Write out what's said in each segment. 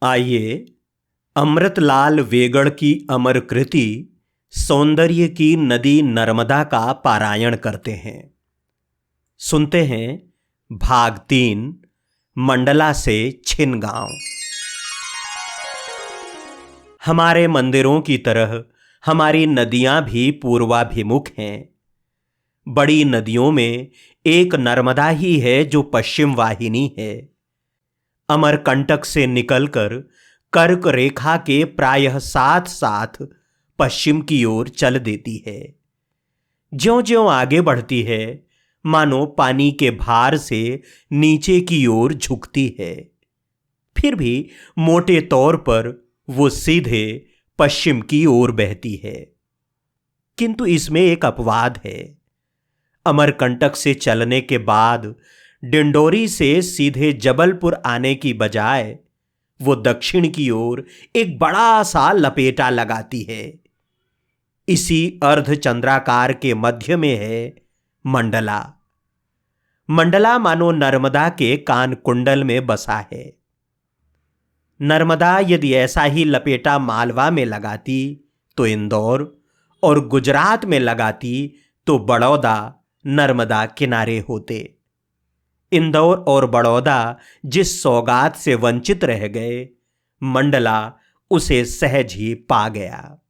आइए अमृतलाल वेगड़ की अमर कृति सौंदर्य की नदी नर्मदा का पारायण करते हैं। सुनते हैं भाग 3 मंडला से छिनगांव। हमारे मंदिरों की तरह हमारी नदियां भी पूर्वाभिमुख हैं। बड़ी नदियों में एक नर्मदा ही है जो पश्चिम वाहिनी है। अमरकंटक से निकलकर कर्क रेखा के प्रायः साथ साथ पश्चिम की ओर चल देती है। ज्यों-ज्यों आगे बढ़ती है मानो पानी के भार से नीचे की ओर झुकती है। फिर भी मोटे तौर पर वो सीधे पश्चिम की ओर बहती है। किंतु इसमें एक अपवाद है। अमरकंटक से चलने के बाद डिंडोरी से सीधे जबलपुर आने की बजाय वो दक्षिण की ओर एक बड़ा सा लपेटा लगाती है। इसी अर्धचंद्राकार के मध्य में है मंडला। मंडला मानो नर्मदा के कान कुंडल में बसा है। नर्मदा यदि ऐसा ही लपेटा मालवा में लगाती तो इंदौर, और गुजरात में लगाती तो बड़ौदा नर्मदा किनारे होते। इंदौर और बड़ौदा जिस सौगात से वंचित रह गए, मंडला उसे सहज ही पा गया।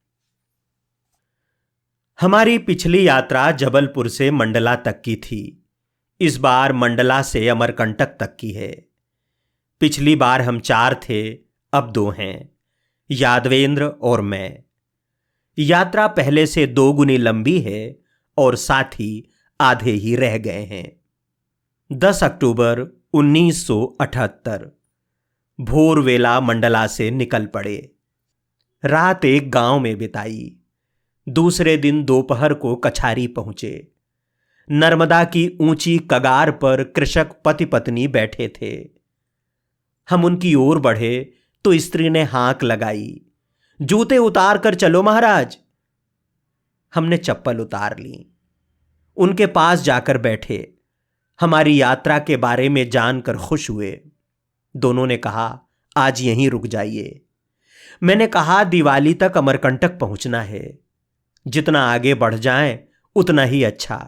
हमारी पिछली यात्रा जबलपुर से मंडला तक की थी। इस बार मंडला से अमरकंटक तक की है। पिछली बार हम 4 थे, अब 2 हैं, यादवेंद्र और मैं। यात्रा पहले से 2 गुनी लंबी है और साथी आधे ही रह गए हैं। 10 अक्टूबर 1978 भोर वेला मंडला से निकल पड़े। रात एक गांव में बिताई। दूसरे दिन दोपहर को कछारी पहुंचे। नर्मदा की ऊंची कगार पर कृषक पति पत्नी बैठे थे। हम उनकी ओर बढ़े तो स्त्री ने हाक लगाई, जूते उतार कर चलो महाराज। हमने चप्पल उतार ली। उनके पास जाकर बैठे। हमारी यात्रा के बारे में जानकर खुश हुए। दोनों ने कहा, आज यहीं रुक जाइए। मैंने कहा, दिवाली तक अमरकंटक पहुंचना है, जितना आगे बढ़ जाएं उतना ही अच्छा।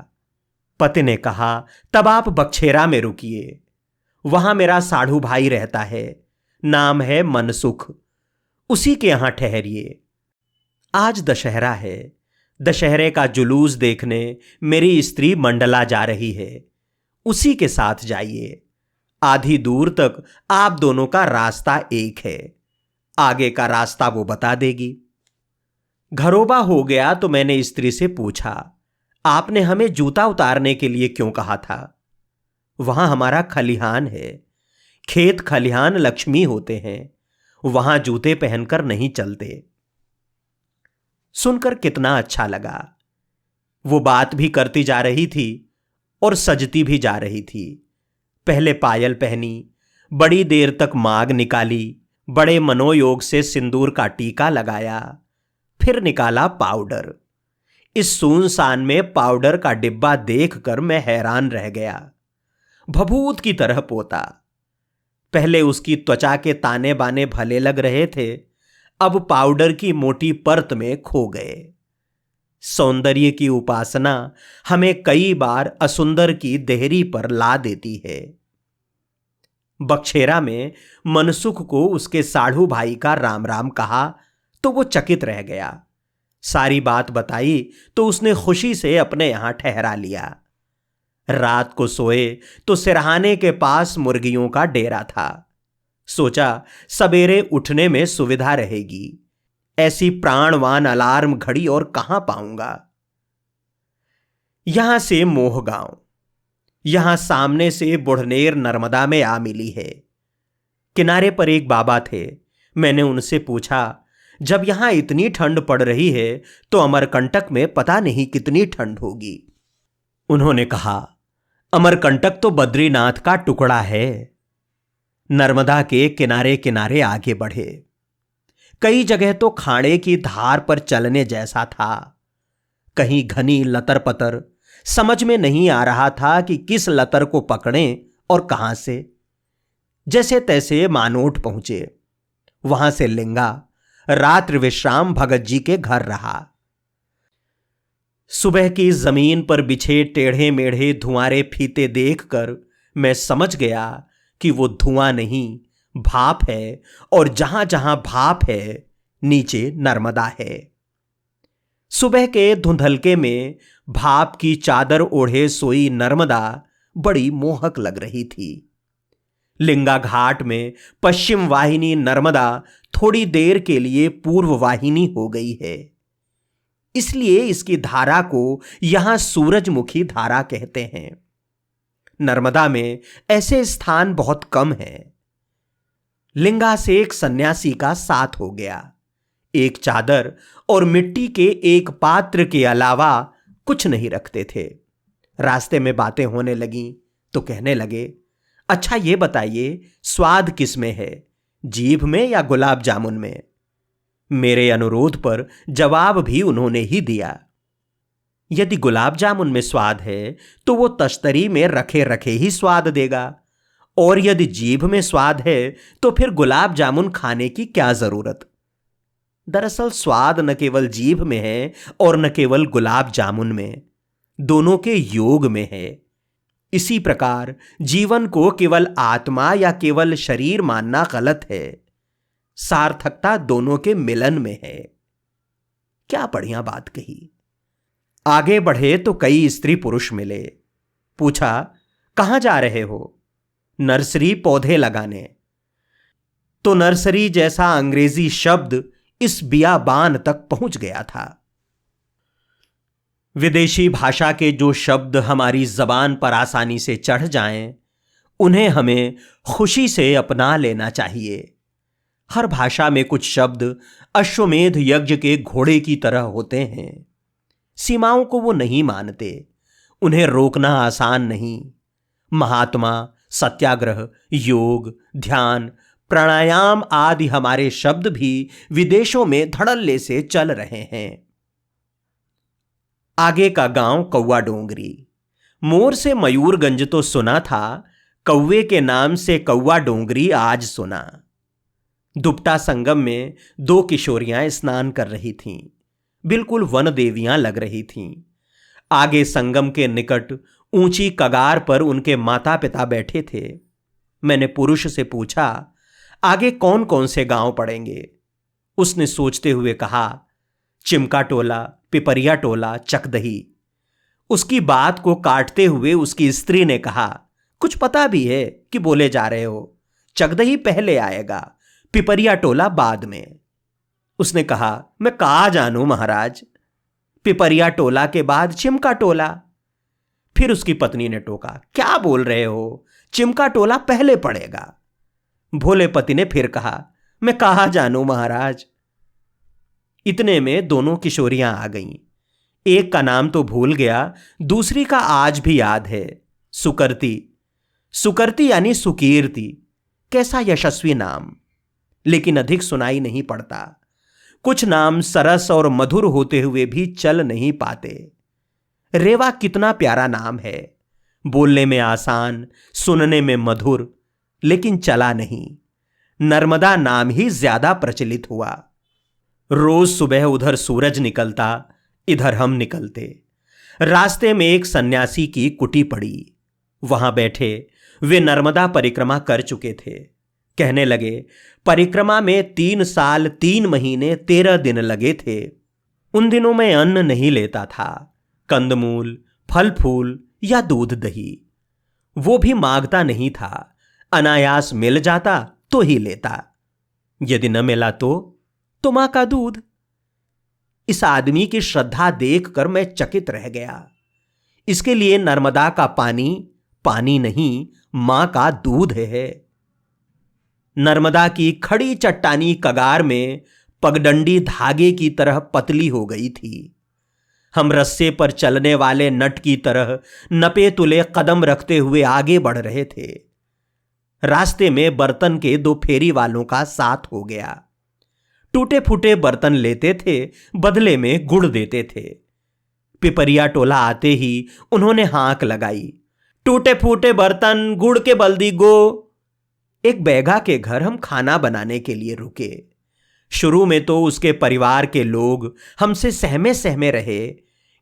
पति ने कहा, तब आप बक्छेरा में रुकिए, वहां मेरा साढ़ू भाई रहता है, नाम है मनसुख, उसी के यहां ठहरिए। आज दशहरा है, दशहरे का जुलूस देखने मेरी स्त्री मंडला जा रही है, उसी के साथ जाइए। आधी दूर तक आप दोनों का रास्ता एक है, आगे का रास्ता वो बता देगी। घरोबा हो गया तो मैंने स्त्री से पूछा, आपने हमें जूता उतारने के लिए क्यों कहा था? वहां हमारा खलिहान है, खेत खलिहान लक्ष्मी होते हैं, वहां जूते पहनकर नहीं चलते। सुनकर कितना अच्छा लगा। वो बात भी करती जा रही थी और सजती भी जा रही थी। पहले पायल पहनी, बड़ी देर तक मांग निकाली, बड़े मनोयोग से सिंदूर का टीका लगाया, फिर निकाला पाउडर। इस सुनसान में पाउडर का डिब्बा देखकर मैं हैरान रह गया। भभूत की तरह पोता। पहले उसकी त्वचा के ताने बाने भले लग रहे थे, अब पाउडर की मोटी परत में खो गए। सौंदर्य की उपासना हमें कई बार असुंदर की देहरी पर ला देती है। बक्छेरा में मनसुख को उसके साढ़ू भाई का राम राम कहा तो वो चकित रह गया। सारी बात बताई तो उसने खुशी से अपने यहां ठहरा लिया। रात को सोए तो सिरहाने के पास मुर्गियों का डेरा था। सोचा सवेरे उठने में सुविधा रहेगी। ऐसी प्राणवान अलार्म घड़ी और कहां पाऊंगा। यहां से मोह गांव, यहां सामने से बुढ़नेर नर्मदा में आ मिली है। किनारे पर एक बाबा थे। मैंने उनसे पूछा, जब यहां इतनी ठंड पड़ रही है तो अमरकंटक में पता नहीं कितनी ठंड होगी। उन्होंने कहा, अमरकंटक तो बद्रीनाथ का टुकड़ा है। नर्मदा के किनारे किनारे आगे बढ़े। कई जगह तो खाड़े की धार पर चलने जैसा था, कहीं घनी लतर पतर। समझ में नहीं आ रहा था कि किस लतर को पकड़ें और कहां से। जैसे तैसे मानोट पहुंचे। वहां से लिंगा रात्रि विश्राम भगत जी के घर रहा। सुबह की जमीन पर बिछे टेढ़े मेढ़े धुआंरे फीते देखकर मैं समझ गया कि वो धुआं नहीं, भाप है, और जहां जहां भाप है नीचे नर्मदा है। सुबह के धुंधलके में भाप की चादर ओढ़े सोई नर्मदा बड़ी मोहक लग रही थी। लिंगा घाट में पश्चिम वाहिनी नर्मदा थोड़ी देर के लिए पूर्व वाहिनी हो गई है, इसलिए इसकी धारा को यहां सूरजमुखी धारा कहते हैं। नर्मदा में ऐसे स्थान बहुत कम हैं। लिंगा से एक सन्यासी का साथ हो गया। एक चादर और मिट्टी के एक पात्र के अलावा कुछ नहीं रखते थे। रास्ते में बातें होने लगीं तो कहने लगे, अच्छा ये बताइए स्वाद किस में है, जीभ में या गुलाब जामुन में? मेरे अनुरोध पर जवाब भी उन्होंने ही दिया। यदि गुलाब जामुन में स्वाद है तो वो तश्तरी में रखे रखे ही स्वाद देगा, और यदि जीभ में स्वाद है तो फिर गुलाब जामुन खाने की क्या जरूरत? दरअसल स्वाद न केवल जीभ में है और न केवल गुलाब जामुन में, दोनों के योग में है। इसी प्रकार जीवन को केवल आत्मा या केवल शरीर मानना गलत है। सार्थकता दोनों के मिलन में है। क्या बढ़िया बात कही। आगे बढ़े तो कई स्त्री पुरुष मिले। पूछा, कहां जा रहे हो? नर्सरी पौधे लगाने। तो नर्सरी जैसा अंग्रेजी शब्द इस बियाबान तक पहुंच गया था। विदेशी भाषा के जो शब्द हमारी जबान पर आसानी से चढ़ जाएं, उन्हें हमें खुशी से अपना लेना चाहिए। हर भाषा में कुछ शब्द अश्वमेध यज्ञ के घोड़े की तरह होते हैं। सीमाओं को वो नहीं मानते, उन्हें रोकना आसान नहीं। महात्मा, सत्याग्रह, योग, ध्यान, प्राणायाम आदि हमारे शब्द भी विदेशों में धड़ल्ले से चल रहे हैं। आगे का गांव कौवा डोंगरी। मोर से मयूरगंज तो सुना था, कौवे के नाम से कौवा डोंगरी आज सुना। दुपटा संगम में दो किशोरियां स्नान कर रही थीं। बिल्कुल वन देवियां लग रही थीं। आगे संगम के निकट ऊंची कगार पर उनके माता पिता बैठे थे। मैंने पुरुष से पूछा, आगे कौन कौन से गांव पड़ेंगे? उसने सोचते हुए कहा, चिमका टोला, पिपरिया टोला, चकदही। उसकी बात को काटते हुए उसकी स्त्री ने कहा, कुछ पता भी है कि बोले जा रहे हो? चकदही पहले आएगा, पिपरिया टोला बाद में। उसने कहा, मैं कहाँ जानूं महाराज, पिपरिया टोला के बाद चिमका टोला। फिर उसकी पत्नी ने टोका, क्या बोल रहे हो, चिमका टोला पहले पड़ेगा। भोले पति ने फिर कहा, मैं कहाँ जानूं महाराज। इतने में दोनों किशोरियां आ गईं। एक का नाम तो भूल गया, दूसरी का आज भी याद है, सुकर्ती। सुकर्ती यानी सुकीर्ति। कैसा यशस्वी नाम, लेकिन अधिक सुनाई नहीं पड़ता। कुछ नाम सरस और मधुर होते हुए भी चल नहीं पाते। रेवा कितना प्यारा नाम है, बोलने में आसान, सुनने में मधुर, लेकिन चला नहीं। नर्मदा नाम ही ज्यादा प्रचलित हुआ। रोज सुबह उधर सूरज निकलता, इधर हम निकलते। रास्ते में एक सन्यासी की कुटी पड़ी। वहां बैठे वे नर्मदा परिक्रमा कर चुके थे। कहने लगे, परिक्रमा में 3 साल 3 महीने 13 दिन लगे थे। उन दिनों में अन्न नहीं लेता था, कंदमूल, फल फूल या दूध दही। वो भी मांगता नहीं था, अनायास मिल जाता तो ही लेता, यदि न मिला तो मां का दूध। इस आदमी की श्रद्धा देखकर मैं चकित रह गया। इसके लिए नर्मदा का पानी पानी नहीं, मां का दूध है। नर्मदा की खड़ी चट्टानी कगार में पगडंडी धागे की तरह पतली हो गई थी। हम रस्से पर चलने वाले नट की तरह नपे तुले कदम रखते हुए आगे बढ़ रहे थे। रास्ते में बर्तन के 2 फेरी वालों का साथ हो गया। टूटे फूटे बर्तन लेते थे, बदले में गुड़ देते थे। पिपरिया टोला आते ही उन्होंने हाक लगाई, टूटे फूटे बर्तन गुड़ के बल्दी गो। एक बैगा के घर हम खाना बनाने के लिए रुके। शुरू में तो उसके परिवार के लोग हमसे सहमे सहमे रहे,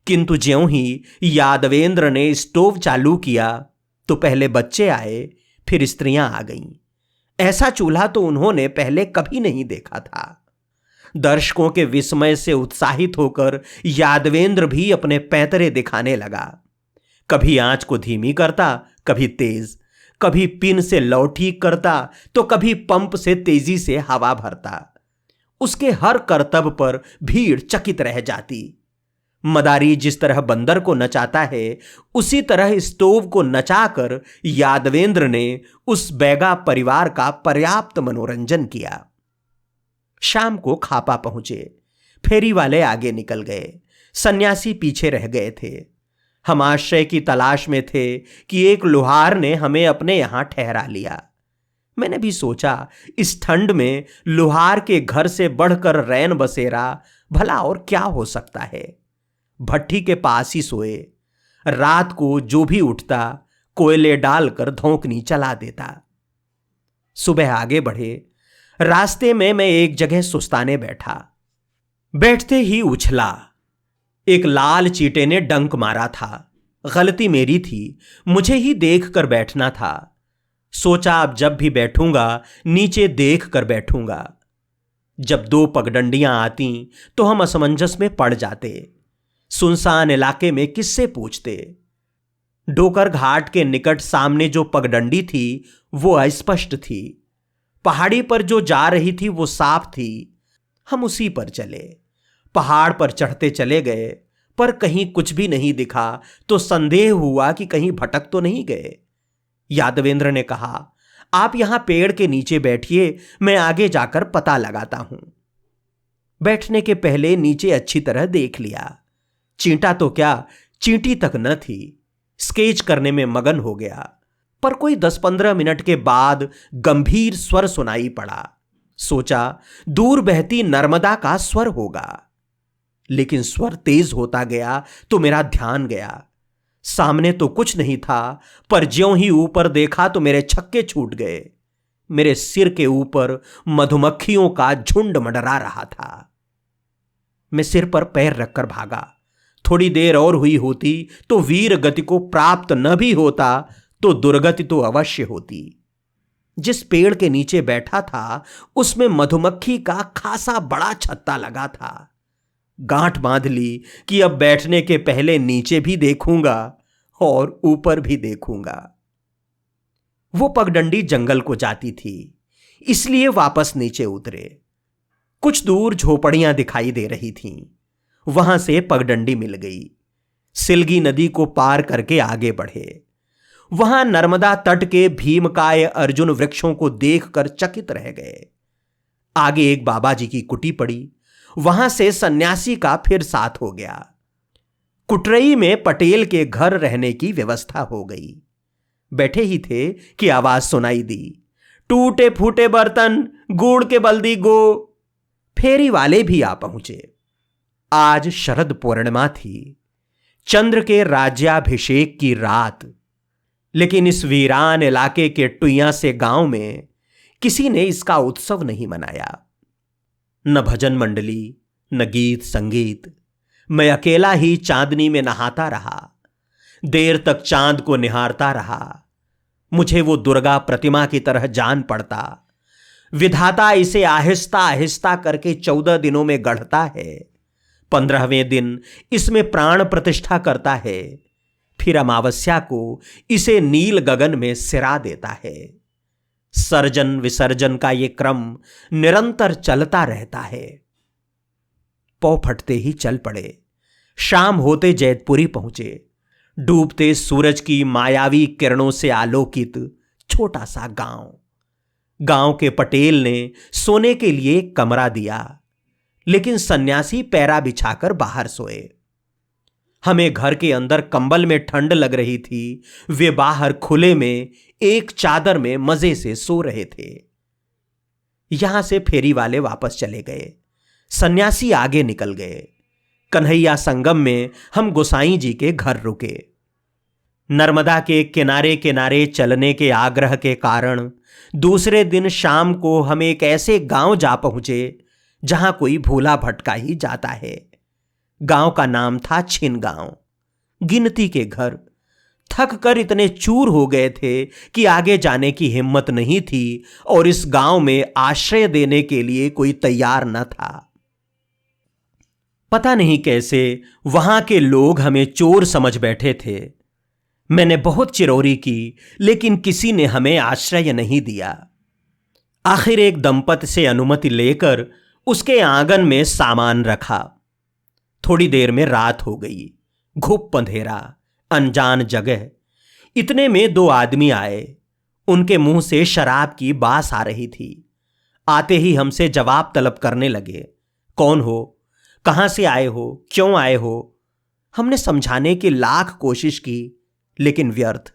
किंतु ज्यों ही यादवेंद्र ने स्टोव चालू किया तो पहले बच्चे आए, फिर स्त्रियां आ गईं। ऐसा चूल्हा तो उन्होंने पहले कभी नहीं देखा था। दर्शकों के विस्मय से उत्साहित होकर यादवेंद्र भी अपने पैंतरे दिखाने लगा। कभी आंच को धीमी करता, कभी तेज, कभी पिन से लौ ठीक करता तो कभी पंप से तेजी से हवा भरता। उसके हर करतब पर भीड़ चकित रह जाती। मदारी जिस तरह बंदर को नचाता है, उसी तरह स्टोव को नचाकर यादवेंद्र ने उस बैगा परिवार का पर्याप्त मनोरंजन किया। शाम को खापा पहुंचे। फेरी वाले आगे निकल गए, सन्यासी पीछे रह गए थे। हम आश्रय की तलाश में थे कि एक लोहार ने हमें अपने यहां ठहरा लिया। मैंने भी सोचा, इस ठंड में लोहार के घर से बढ़कर रैन बसेरा भला और क्या हो सकता है। भट्ठी के पास ही सोए। रात को जो भी उठता कोयले डालकर धोंकनी चला देता। सुबह आगे बढ़े। रास्ते में मैं एक जगह सुस्ताने बैठा। बैठते ही उछला। एक लाल चींटे ने डंक मारा था। गलती मेरी थी, मुझे ही देख कर बैठना था। सोचा अब जब भी बैठूंगा नीचे देख कर बैठूंगा। जब दो पगडंडियां आती तो हम असमंजस में पड़ जाते। सुनसान इलाके में किससे पूछते। डोकर घाट के निकट सामने जो पगडंडी थी वो अस्पष्ट थी। पहाड़ी पर जो जा रही थी वो साफ थी। हम उसी पर चले। पहाड़ पर चढ़ते चले गए, पर कहीं कुछ भी नहीं दिखा तो संदेह हुआ कि कहीं भटक तो नहीं गए। यादवेंद्र ने कहा, आप यहां पेड़ के नीचे बैठिए, मैं आगे जाकर पता लगाता हूं। बैठने के पहले नीचे अच्छी तरह देख लिया। चींटा तो क्या, चींटी तक न थी। स्केच करने में मगन हो गया, पर कोई 10-15 मिनट के बाद गंभीर स्वर सुनाई पड़ा। सोचा दूर बहती नर्मदा का स्वर होगा, लेकिन स्वर तेज होता गया तो मेरा ध्यान गया। सामने तो कुछ नहीं था, पर ज्यों ही ऊपर देखा तो मेरे छक्के छूट गए। मेरे सिर के ऊपर मधुमक्खियों का झुंड मंडरा रहा था। मैं सिर पर पैर रखकर भागा। थोड़ी देर और हुई होती तो वीर गति को प्राप्त न भी होता तो दुर्गति तो अवश्य होती। जिस पेड़ के नीचे बैठा था उसमें मधुमक्खी का खासा बड़ा छत्ता लगा था। गांठ बांध ली कि अब बैठने के पहले नीचे भी देखूंगा और ऊपर भी देखूंगा। वो पगडंडी जंगल को जाती थी, इसलिए वापस नीचे उतरे। कुछ दूर झोपड़ियां दिखाई दे रही थीं। वहां से पगडंडी मिल गई। सिलगी नदी को पार करके आगे बढ़े। वहां नर्मदा तट के भीमकाय अर्जुन वृक्षों को देखकर चकित रह गए। आगे एक बाबा जी की कुटी पड़ी। वहां से सन्यासी का फिर साथ हो गया। कुटरई में पटेल के घर रहने की व्यवस्था हो गई। बैठे ही थे कि आवाज सुनाई दी, टूटे फूटे बर्तन गुड़ के बल्दी गो। फेरी वाले भी आ पहुंचे। आज शरद पूर्णिमा थी, चंद्र के राज्याभिषेक की रात। लेकिन इस वीरान इलाके के टुइयां से गांव में किसी ने इसका उत्सव नहीं मनाया। न भजन मंडली, न गीत संगीत। मैं अकेला ही चांदनी में नहाता रहा। देर तक चांद को निहारता रहा। मुझे वो दुर्गा प्रतिमा की तरह जान पड़ता। विधाता इसे आहिस्ता आहिस्ता करके 14 दिनों में गढ़ता है। 15वें दिन इसमें प्राण प्रतिष्ठा करता है, फिर अमावस्या को इसे नील गगन में सिरा देता है। सर्जन विसर्जन का यह क्रम निरंतर चलता रहता है। पौ फटते ही चल पड़े। शाम होते जैतपुरी पहुंचे। डूबते सूरज की मायावी किरणों से आलोकित छोटा सा गांव के पटेल ने सोने के लिए एक कमरा दिया, लेकिन सन्यासी पैरा बिछाकर बाहर सोए। हमें घर के अंदर कंबल में ठंड लग रही थी। वे बाहर खुले में एक चादर में मजे से सो रहे थे। यहां से फेरी वाले वापस चले गए। सन्यासी आगे निकल गए। कन्हैया संगम में हम गोसाई जी के घर रुके। नर्मदा के किनारे किनारे चलने के आग्रह के कारण दूसरे दिन शाम को हम एक ऐसे गांव जा पहुंचे जहां कोई भूला भटका ही जाता है। गांव का नाम था छिन गांव। गिनती के घर। थक कर इतने चूर हो गए थे कि आगे जाने की हिम्मत नहीं थी और इस गांव में आश्रय देने के लिए कोई तैयार न था। पता नहीं कैसे वहां के लोग हमें चोर समझ बैठे थे। मैंने बहुत चिरौरी की, लेकिन किसी ने हमें आश्रय नहीं दिया। आखिर एक दंपति से अनुमति लेकर उसके आंगन में सामान रखा। थोड़ी देर में रात हो गई। घुप अंधेरा, अनजान जगह। इतने में दो आदमी आए। उनके मुंह से शराब की बास आ रही थी। आते ही हमसे जवाब तलब करने लगे। कौन हो? कहां से आए हो? क्यों आए हो? हमने समझाने की लाख कोशिश की, लेकिन व्यर्थ।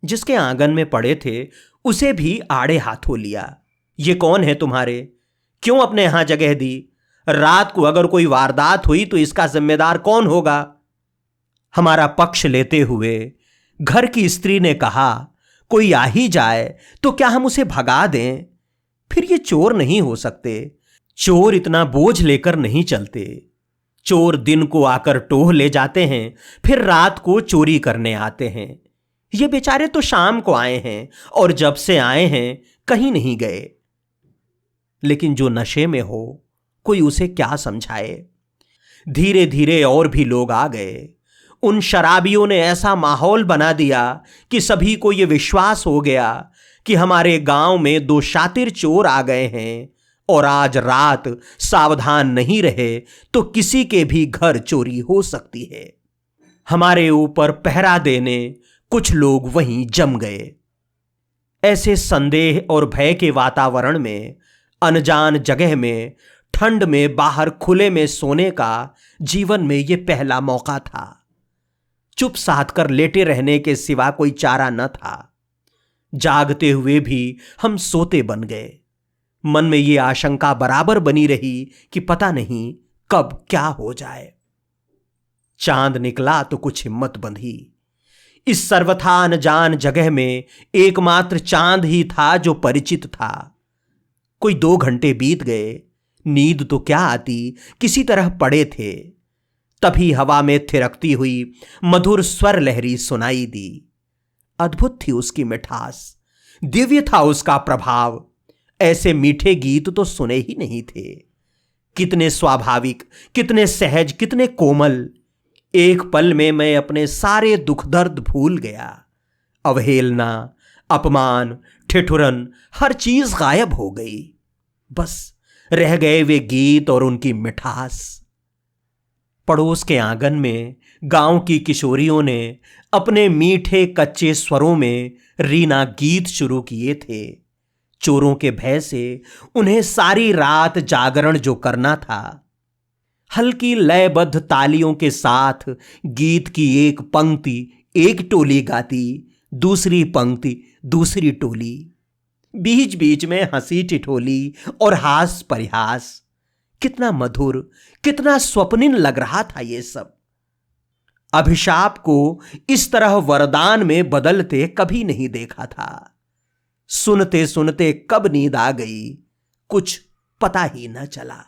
जिसके आंगन में पड़े थे उसे भी आड़े हाथों लिया। ये कौन है तुम्हारे? क्यों अपने यहां जगह दी? रात को अगर कोई वारदात हुई तो इसका जिम्मेदार कौन होगा? हमारा पक्ष लेते हुए घर की स्त्री ने कहा, कोई आ ही जाए तो क्या हम उसे भगा दें? फिर ये चोर नहीं हो सकते। चोर इतना बोझ लेकर नहीं चलते। चोर दिन को आकर टोह ले जाते हैं, फिर रात को चोरी करने आते हैं। ये बेचारे तो शाम को आए हैं और जब से आए हैं कहीं नहीं गए। लेकिन जो नशे में हो, कोई उसे क्या समझाए? धीरे धीरे और भी लोग आ गए। उन शराबियों ने ऐसा माहौल बना दिया कि सभी को यह विश्वास हो गया कि हमारे गांव में दो शातिर चोर आ गए हैं और आज रात सावधान नहीं रहे तो किसी के भी घर चोरी हो सकती है। हमारे ऊपर पहरा देने कुछ लोग वहीं जम गए। ऐसे संदेह और भय के वातावरण में, अनजान जगह में, ठंड में बाहर खुले में सोने का जीवन में यह पहला मौका था। चुप साध कर लेटे रहने के सिवा कोई चारा न था। जागते हुए भी हम सोते बन गए। मन में यह आशंका बराबर बनी रही कि पता नहीं कब क्या हो जाए। चांद निकला तो कुछ हिम्मत बंधी। इस सर्वथा अनजान जगह में एकमात्र चांद ही था जो परिचित था। कोई 2 घंटे बीत गए। नींद तो क्या आती, किसी तरह पड़े थे। तभी हवा में थिरकती हुई मधुर स्वर लहरी सुनाई दी। अद्भुत थी उसकी मिठास, दिव्य था उसका प्रभाव। ऐसे मीठे गीत तो सुने ही नहीं थे। कितने स्वाभाविक, कितने सहज, कितने कोमल। एक पल में मैं अपने सारे दुख दर्द भूल गया। अवहेलना, अपमान, ठिठुरन, हर चीज गायब हो गई। बस रह गए वे गीत और उनकी मिठास। पड़ोस के आंगन में गांव की किशोरियों ने अपने मीठे कच्चे स्वरों में रीना गीत शुरू किए थे। चोरों के भय से उन्हें सारी रात जागरण जो करना था। हल्की लयबद्ध तालियों के साथ गीत की एक पंक्ति एक टोली गाती, दूसरी पंक्ति दूसरी टोली। बीच बीच में हंसी ठिठोली और हास परिहास। कितना मधुर, कितना स्वप्निल लग रहा था ये सब। अभिशाप को इस तरह वरदान में बदलते कभी नहीं देखा था। सुनते सुनते कब नींद आ गई, कुछ पता ही न चला।